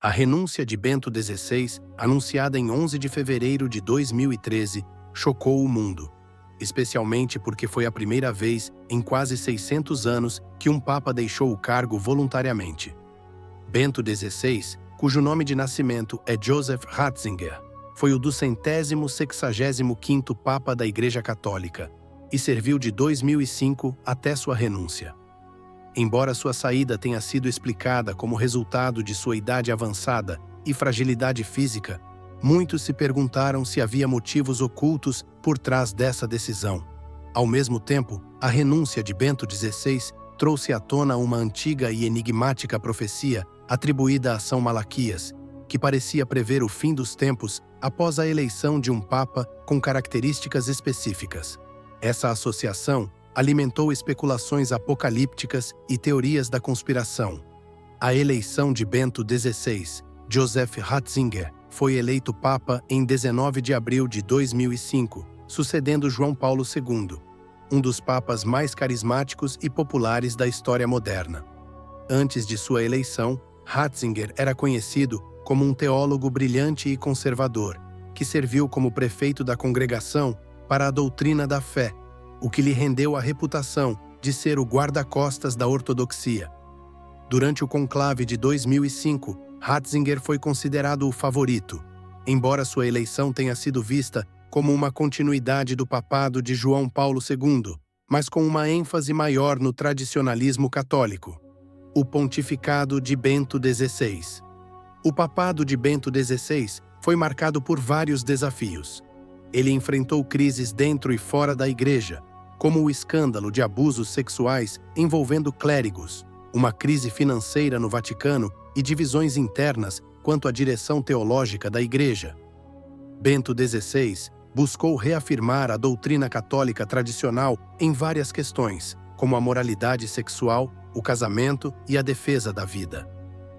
A renúncia de Bento XVI, anunciada em 11 de fevereiro de 2013, chocou o mundo, especialmente porque foi a primeira vez em quase 600 anos que um papa deixou o cargo voluntariamente. Bento XVI, cujo nome de nascimento é Joseph Ratzinger, foi o 265º Papa da Igreja Católica e serviu de 2005 até sua renúncia. Embora sua saída tenha sido explicada como resultado de sua idade avançada e fragilidade física, muitos se perguntaram se havia motivos ocultos por trás dessa decisão. Ao mesmo tempo, a renúncia de Bento XVI trouxe à tona uma antiga e enigmática profecia atribuída a São Malaquias, que parecia prever o fim dos tempos após a eleição de um papa com características específicas. Essa associação alimentou especulações apocalípticas e teorias da conspiração. A eleição de Bento XVI, Joseph Ratzinger, foi eleito papa em 19 de abril de 2005, sucedendo João Paulo II, um dos papas mais carismáticos e populares da história moderna. Antes de sua eleição, Ratzinger era conhecido como um teólogo brilhante e conservador, que serviu como prefeito da congregação para a doutrina da fé, o que lhe rendeu a reputação de ser o guarda-costas da ortodoxia. Durante o conclave de 2005, Ratzinger foi considerado o favorito, embora sua eleição tenha sido vista como uma continuidade do papado de João Paulo II, mas com uma ênfase maior no tradicionalismo católico. O pontificado de Bento XVI. O papado de Bento XVI foi marcado por vários desafios. Ele enfrentou crises dentro e fora da Igreja, como o escândalo de abusos sexuais envolvendo clérigos, uma crise financeira no Vaticano e divisões internas quanto à direção teológica da Igreja. Bento XVI buscou reafirmar a doutrina católica tradicional em várias questões, como a moralidade sexual, o casamento e a defesa da vida.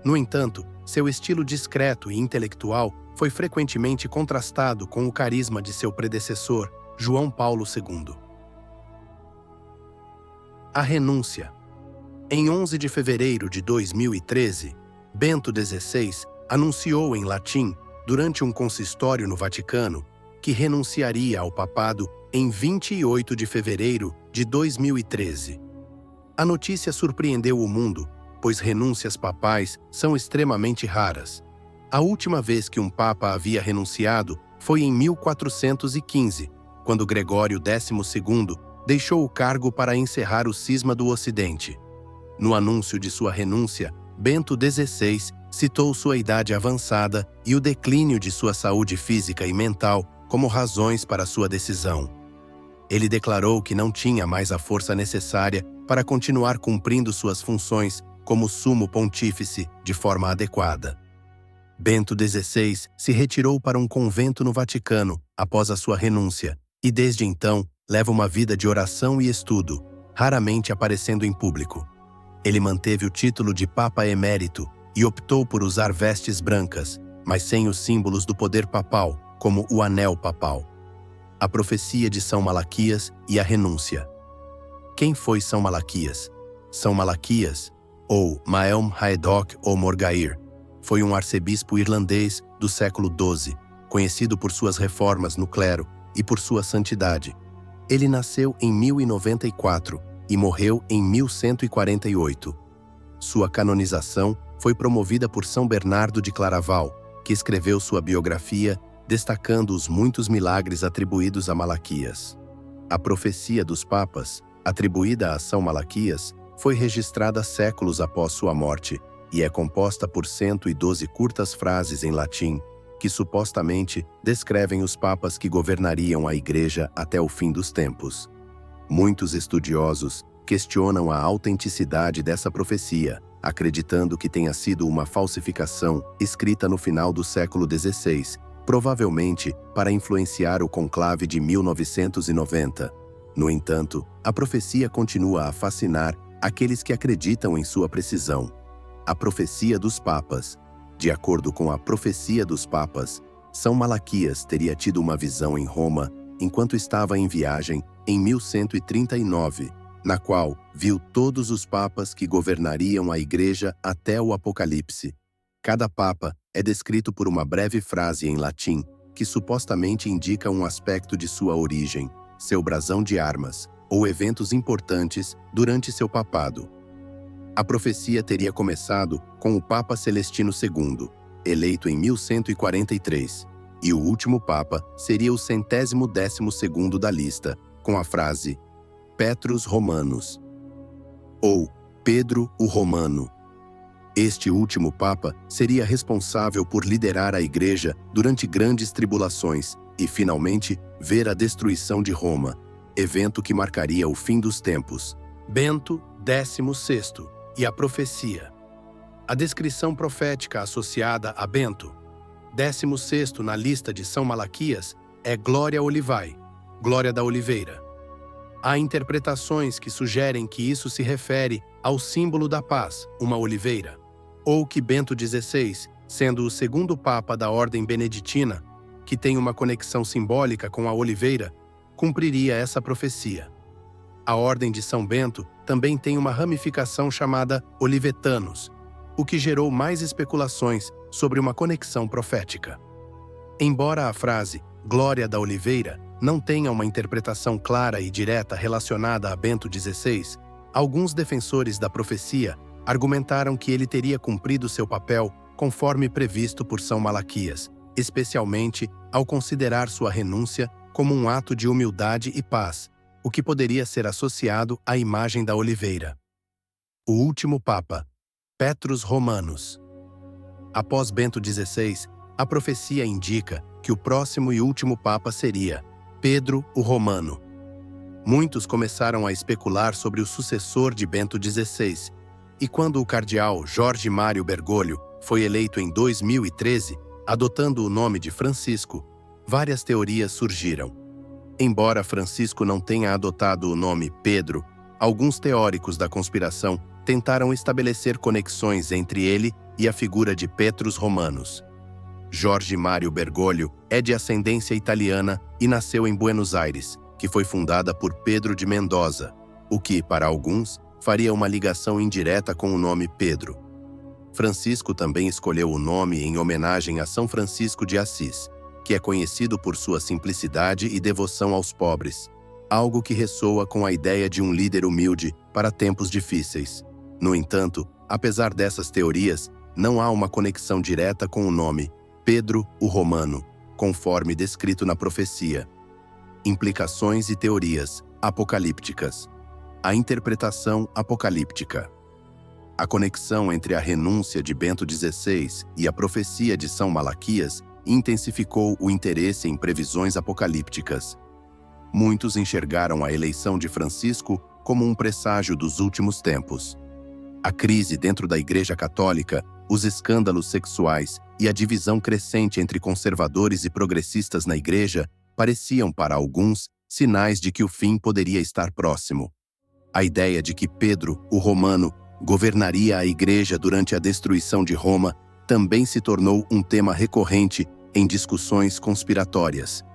No entanto, seu estilo discreto e intelectual foi frequentemente contrastado com o carisma de seu predecessor, João Paulo II. A renúncia. Em 11 de fevereiro de 2013, Bento XVI anunciou em latim, durante um consistório no Vaticano, que renunciaria ao papado em 28 de fevereiro de 2013. A notícia surpreendeu o mundo, pois renúncias papais são extremamente raras. A última vez que um papa havia renunciado foi em 1415, quando Gregório XII deixou o cargo para encerrar o cisma do Ocidente. No anúncio de sua renúncia, Bento XVI citou sua idade avançada e o declínio de sua saúde física e mental como razões para sua decisão. Ele declarou que não tinha mais a força necessária para continuar cumprindo suas funções como sumo pontífice de forma adequada. Bento XVI se retirou para um convento no Vaticano após a sua renúncia e, desde então, leva uma vida de oração e estudo, raramente aparecendo em público. Ele manteve o título de Papa Emérito e optou por usar vestes brancas, mas sem os símbolos do poder papal, como o anel papal. A profecia de São Malaquias e a renúncia. Quem foi São Malaquias? São Malaquias, ou Maelm Haedok ou Morgair, foi um arcebispo irlandês do século XII, conhecido por suas reformas no clero e por sua santidade. Ele nasceu em 1094 e morreu em 1148. Sua canonização foi promovida por São Bernardo de Claraval, que escreveu sua biografia destacando os muitos milagres atribuídos a Malaquias. A profecia dos papas, atribuída a São Malaquias, foi registrada séculos após sua morte e é composta por 112 curtas frases em latim, que supostamente descrevem os papas que governariam a Igreja até o fim dos tempos. Muitos estudiosos questionam a autenticidade dessa profecia, acreditando que tenha sido uma falsificação escrita no final do século XVI, provavelmente para influenciar o conclave de 1990. No entanto, a profecia continua a fascinar aqueles que acreditam em sua precisão. A profecia dos papas. De acordo com a profecia dos papas, São Malaquias teria tido uma visão em Roma enquanto estava em viagem em 1139, na qual viu todos os papas que governariam a Igreja até o Apocalipse. Cada papa é descrito por uma breve frase em latim que supostamente indica um aspecto de sua origem, seu brasão de armas ou eventos importantes durante seu papado. A profecia teria começado com o Papa Celestino II, eleito em 1143, e o último Papa seria o 112º da lista, com a frase Petrus Romanus, ou Pedro o Romano. Este último Papa seria responsável por liderar a Igreja durante grandes tribulações e, finalmente, ver a destruição de Roma, evento que marcaria o fim dos tempos. Bento XVI e a profecia. A descrição profética associada a Bento, 16º na lista de São Malaquias, é Gloria Olivae, Glória da Oliveira. Há interpretações que sugerem que isso se refere ao símbolo da paz, uma oliveira, ou que Bento XVI, sendo o segundo Papa da Ordem Beneditina, que tem uma conexão simbólica com a oliveira, cumpriria essa profecia. A Ordem de São Bento também tem uma ramificação chamada Olivetanos, o que gerou mais especulações sobre uma conexão profética. Embora a frase Glória da Oliveira não tenha uma interpretação clara e direta relacionada a Bento XVI, alguns defensores da profecia argumentaram que ele teria cumprido seu papel conforme previsto por São Malaquias, especialmente ao considerar sua renúncia como um ato de humildade e paz, o que poderia ser associado à imagem da oliveira. O último Papa, Petrus Romanus. Após Bento XVI, a profecia indica que o próximo e último Papa seria Pedro o Romano. Muitos começaram a especular sobre o sucessor de Bento XVI, e quando o cardeal Jorge Mário Bergoglio foi eleito em 2013, adotando o nome de Francisco, várias teorias surgiram. Embora Francisco não tenha adotado o nome Pedro, alguns teóricos da conspiração tentaram estabelecer conexões entre ele e a figura de Petrus Romanus. Jorge Mário Bergoglio é de ascendência italiana e nasceu em Buenos Aires, que foi fundada por Pedro de Mendoza, o que, para alguns, faria uma ligação indireta com o nome Pedro. Francisco também escolheu o nome em homenagem a São Francisco de Assis, que é conhecido por sua simplicidade e devoção aos pobres, algo que ressoa com a ideia de um líder humilde para tempos difíceis. No entanto, apesar dessas teorias, não há uma conexão direta com o nome Pedro o Romano, conforme descrito na profecia. Implicações e teorias apocalípticas. A interpretação apocalíptica. A conexão entre a renúncia de Bento XVI e a profecia de São Malaquias intensificou o interesse em previsões apocalípticas. Muitos enxergaram a eleição de Francisco como um presságio dos últimos tempos. A crise dentro da Igreja Católica, os escândalos sexuais e a divisão crescente entre conservadores e progressistas na Igreja pareciam, para alguns, sinais de que o fim poderia estar próximo. A ideia de que Pedro, o Romano, governaria a Igreja durante a destruição de Roma também se tornou um tema recorrente em discussões conspiratórias.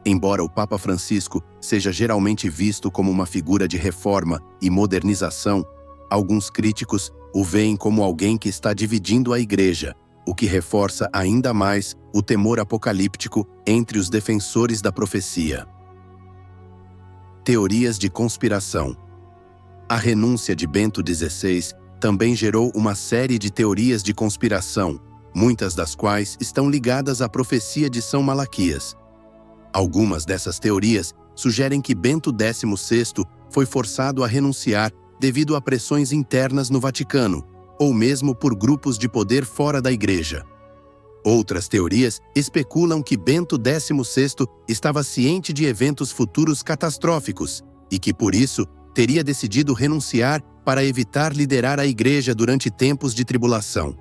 Embora o Papa Francisco seja geralmente visto como uma figura de reforma e modernização, alguns críticos o veem como alguém que está dividindo a Igreja, o que reforça ainda mais o temor apocalíptico entre os defensores da profecia. Teorias de conspiração. A renúncia de Bento XVI também gerou uma série de teorias de conspiração, muitas das quais estão ligadas à profecia de São Malaquias. Algumas dessas teorias sugerem que Bento XVI foi forçado a renunciar devido a pressões internas no Vaticano, ou mesmo por grupos de poder fora da Igreja. Outras teorias especulam que Bento XVI estava ciente de eventos futuros catastróficos e que, por isso, teria decidido renunciar para evitar liderar a Igreja durante tempos de tribulação.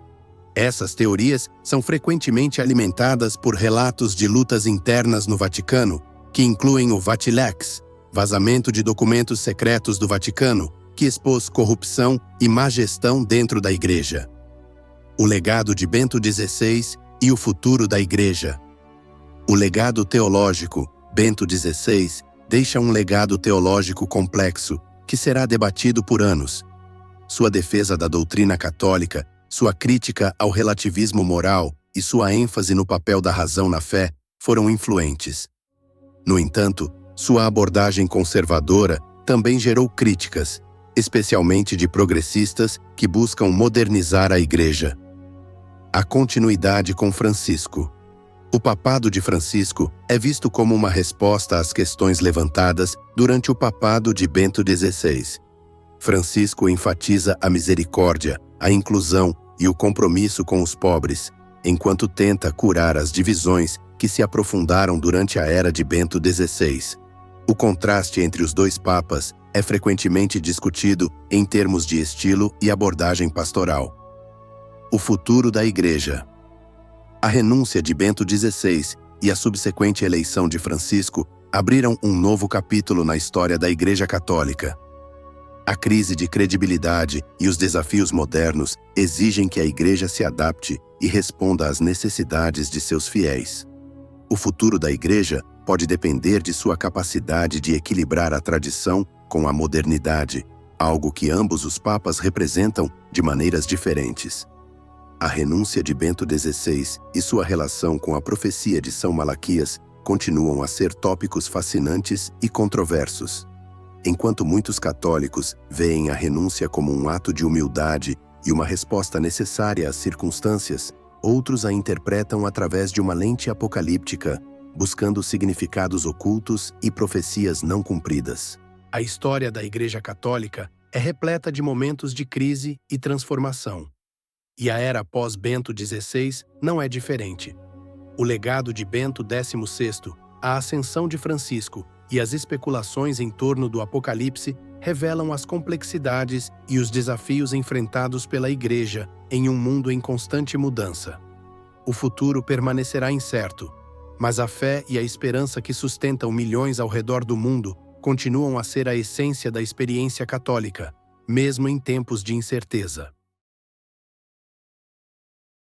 Essas teorias são frequentemente alimentadas por relatos de lutas internas no Vaticano, que incluem o Vatileaks, vazamento de documentos secretos do Vaticano, que expôs corrupção e má gestão dentro da Igreja. O legado de Bento XVI e o futuro da Igreja. O legado teológico. Bento XVI deixa um legado teológico complexo, que será debatido por anos. Sua defesa da doutrina católica Sua crítica ao relativismo moral e sua ênfase no papel da razão na fé foram influentes. No entanto, sua abordagem conservadora também gerou críticas, especialmente de progressistas que buscam modernizar a Igreja. A continuidade com Francisco. O papado de Francisco é visto como uma resposta às questões levantadas durante o papado de Bento XVI. Francisco enfatiza a misericórdia, a inclusão e o compromisso com os pobres, enquanto tenta curar as divisões que se aprofundaram durante a era de Bento XVI. O contraste entre os dois papas é frequentemente discutido em termos de estilo e abordagem pastoral. O futuro da Igreja. A renúncia de Bento XVI e a subsequente eleição de Francisco abriram um novo capítulo na história da Igreja Católica. A crise de credibilidade e os desafios modernos exigem que a Igreja se adapte e responda às necessidades de seus fiéis. O futuro da Igreja pode depender de sua capacidade de equilibrar a tradição com a modernidade, algo que ambos os papas representam de maneiras diferentes. A renúncia de Bento XVI e sua relação com a profecia de São Malaquias continuam a ser tópicos fascinantes e controversos. Enquanto muitos católicos veem a renúncia como um ato de humildade e uma resposta necessária às circunstâncias, outros a interpretam através de uma lente apocalíptica, buscando significados ocultos e profecias não cumpridas. A história da Igreja Católica é repleta de momentos de crise e transformação. E a era pós-Bento XVI não é diferente. O legado de Bento XVI, a ascensão de Francisco e as especulações em torno do Apocalipse revelam as complexidades e os desafios enfrentados pela Igreja em um mundo em constante mudança. O futuro permanecerá incerto, mas a fé e a esperança que sustentam milhões ao redor do mundo continuam a ser a essência da experiência católica, mesmo em tempos de incerteza.